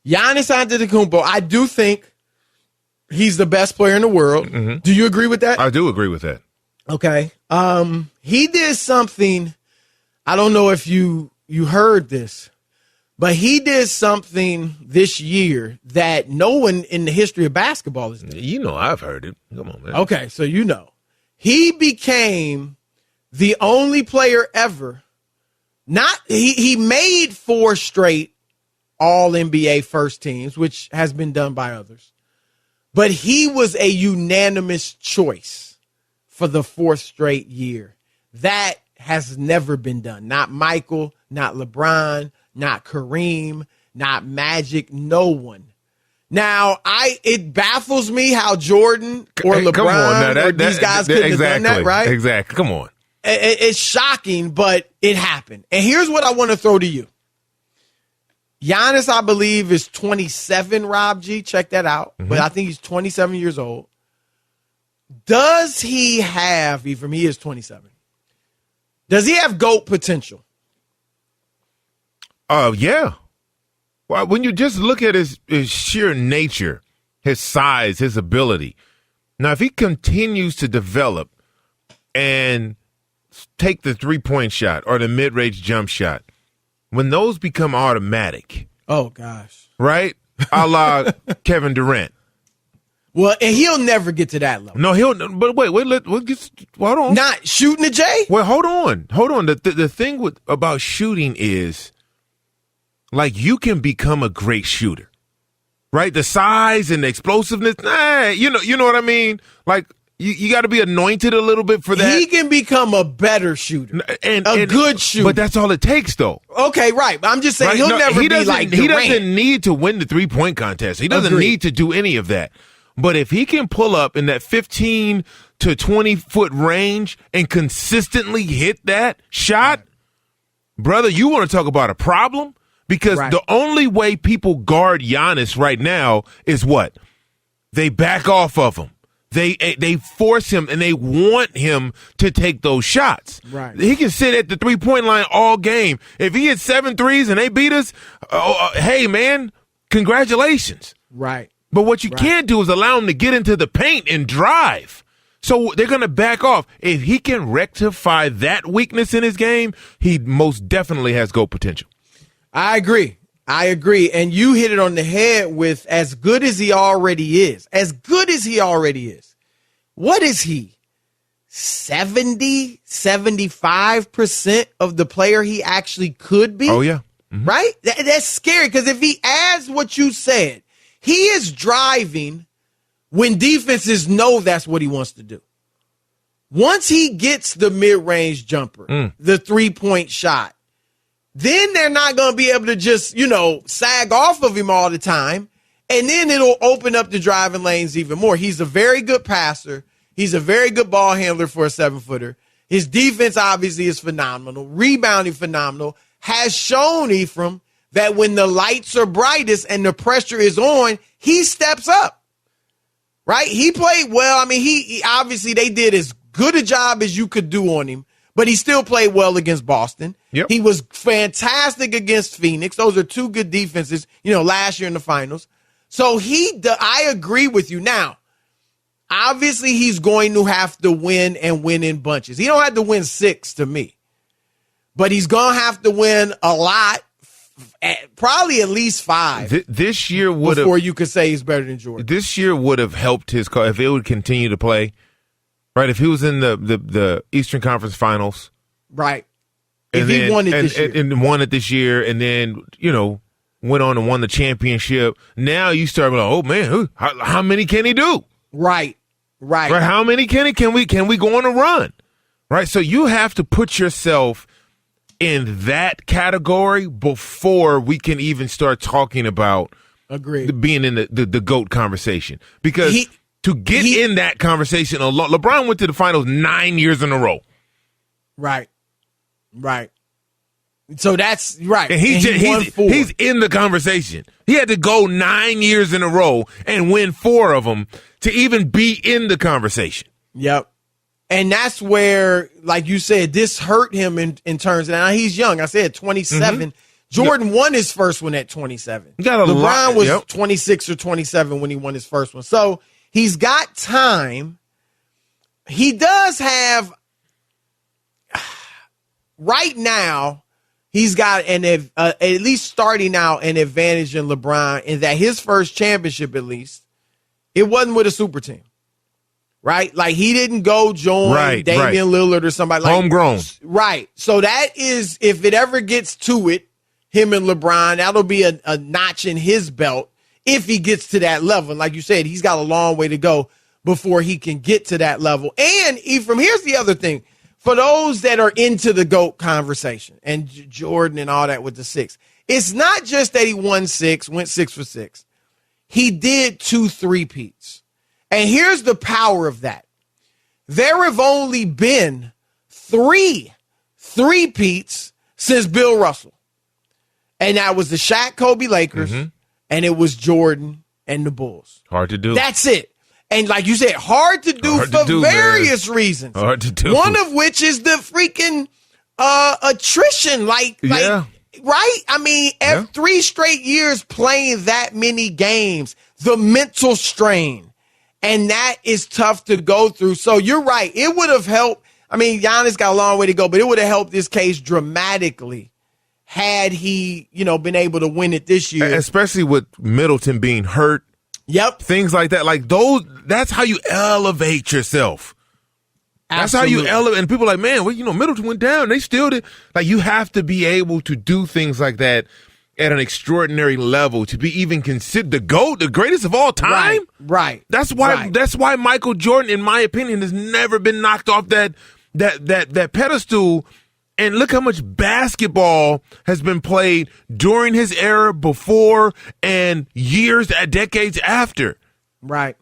Giannis Antetokounmpo, I do think he's the best player in the world. Mm-hmm. Do you agree with that? I do agree with that. Okay. He did something, I don't know if you heard this, but he did something this year that no one in the history of basketball has done. You know I've heard it. Come on, man. Okay, so you know. He became the only player ever, he made 4 straight All-NBA first teams, which has been done by others. But he was a unanimous choice for the 4th straight year. That has never been done. Not Michael, not LeBron, not Kareem, not Magic, no one. Now, it baffles me how Jordan or LeBron or these guys couldn't have done that, right? Exactly. Come on. It's shocking, but it happened. And here's what I want to throw to you. Giannis, I believe, is 27, Rob G. Check that out. Mm-hmm. But I think he's 27 years old. Does he have, Ephraim, he is 27. Does he have GOAT potential? Yeah. Well, when you just look at his sheer nature, his size, his ability. Now, if he continues to develop and take the three-point shot or the mid-range jump shot, when those become automatic. Oh, gosh. Right? A la Kevin Durant. Well, and he'll never get to that level. No, but wait, hold on. Not shooting the J? Well, hold on. The thing about shooting is, like, you can become a great shooter, right? The size and the explosiveness, you know what I mean? Like, you got to be anointed a little bit for that. He can become a better shooter, and good shooter. But that's all it takes, though. Okay, right. I'm just saying he'll never be like Durant. He doesn't need to win the three-point contest. He doesn't need to do any of that. But if he can pull up in that 15 to 20-foot range and consistently hit that shot, brother, you want to talk about a problem? Because the only way people guard Giannis right now is what? They back off of him. They force him, and they want him to take those shots. Right. He can sit at the three-point line all game. If he hits 7 threes and they beat us, hey, man, congratulations. Right. But what you can't do is allow him to get into the paint and drive. So they're going to back off. If he can rectify that weakness in his game, he most definitely has GOAT potential. I agree. And you hit it on the head with as good as he already is. What is he? 70, 75% of the player he actually could be? Oh, yeah. Mm-hmm. Right? That's scary because if he adds what you said, he is driving when defenses know that's what he wants to do. Once he gets the mid-range jumper, the three-point shot, then they're not going to be able to just, sag off of him all the time. And then it'll open up the driving lanes even more. He's a very good passer. He's a very good ball handler for a 7-footer. His defense obviously is phenomenal. Rebounding phenomenal. Has shown, Ephraim, that when the lights are brightest and the pressure is on, he steps up. Right? He played well. I mean, he obviously they did as good a job as you could do on him, but he still played well against Boston. Yep. He was fantastic against Phoenix. Those are 2 good defenses, last year in the finals. So I agree with you. Now, obviously he's going to have to win and win in bunches. He don't have to win 6 to me, but he's going to have to win a lot, probably at least 5. This year would have, before you could say he's better than Jordan. This year would have helped his cause if it would continue to play. Right, if he was in the Eastern Conference Finals, right? If he won it this year, and won it this year, and then went on and won the championship. Now you start like, oh man, how many can he do? Right. How many can we go on a run? Right. So you have to put yourself in that category before we can even start talking about being in the GOAT conversation. Because to get in that conversation, LeBron went to the finals 9 years in a row. Right. So that's right. And he's in the conversation. He had to go 9 years in a row and win 4 of them to even be in the conversation. Yep. And that's where, like you said, this hurt him in terms of, now he's young. I said 27. Jordan won his first one at 27. LeBron was 26 or 27 when he won his first one. So he's got time. He does have, right now, he's got at least starting out an advantage in LeBron in that his first championship, at least, it wasn't with a super team. Right? Like, he didn't go join Damian Lillard or somebody like homegrown. Right. So that is, if it ever gets to it, him and LeBron, that'll be a notch in his belt if he gets to that level. And like you said, he's got a long way to go before he can get to that level. And Ephraim, here's the other thing. For those that are into the GOAT conversation and Jordan and all that with the 6, it's not just that he won 6, went 6 for 6. He did 2 3-peats. And here's the power of that. There have only been 3 3-peats since Bill Russell. And that was the Shaq Kobe Lakers, and it was Jordan and the Bulls. Hard to do. That's it. And like you said, hard to do for various reasons. Hard to do. One of which is the freaking attrition. Right? I mean, 3 straight years playing that many games, the mental strain. And that is tough to go through. So you're right. It would have helped. I mean, Giannis got a long way to go, but it would have helped this case dramatically had he, been able to win it this year. Especially with Middleton being hurt. Yep. Things like that. Like those, that's how you elevate yourself. That's how you elevate. And people are like, man, well, Middleton went down. They still did. Like, you have to be able to do things like that at an extraordinary level to be even considered the GOAT, the greatest of all time. Right. That's why Michael Jordan, in my opinion, has never been knocked off that pedestal. And look how much basketball has been played during his era, before, and decades after. Right.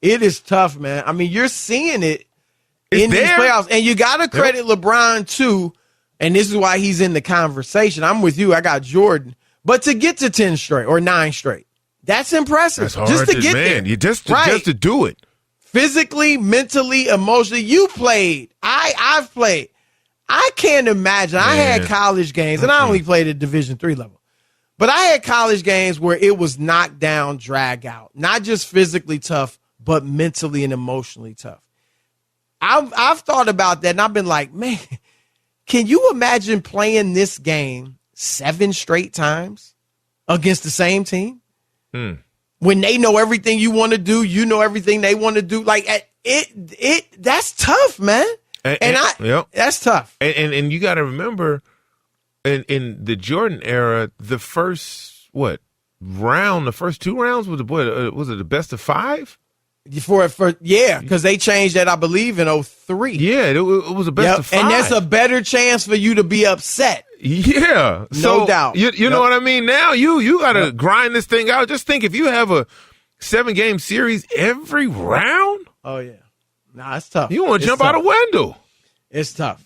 It is tough, man. I mean, you're seeing it in these playoffs. And you got to credit LeBron, too. And this is why he's in the conversation. I'm with you. I got Jordan. But to get to 10 straight or 9 straight, that's impressive. That's hard just to get there. Just to do it. Physically, mentally, emotionally. You played. I've played. I can't imagine. Man. I had college games, and I only played at Division III level. But I had college games where it was knock down, drag out. Not just physically tough, but mentally and emotionally tough. I've thought about that, and I've been like, man, can you imagine playing this game 7 straight times against the same team? When they know everything you want to do, you know everything they want to do. Like, that's tough, man. That's tough. And you got to remember, in the Jordan era, the first 2 rounds was it the best of 5? Because they changed that, I believe, in 2003. Yeah, it was a best of 5. And that's a better chance for you to be upset. Yeah. No doubt. You know what I mean? Now you got to grind this thing out. Just think, if you have a 7-game series every round. Oh, yeah. Nah, it's tough. You want to jump out a window. It's tough.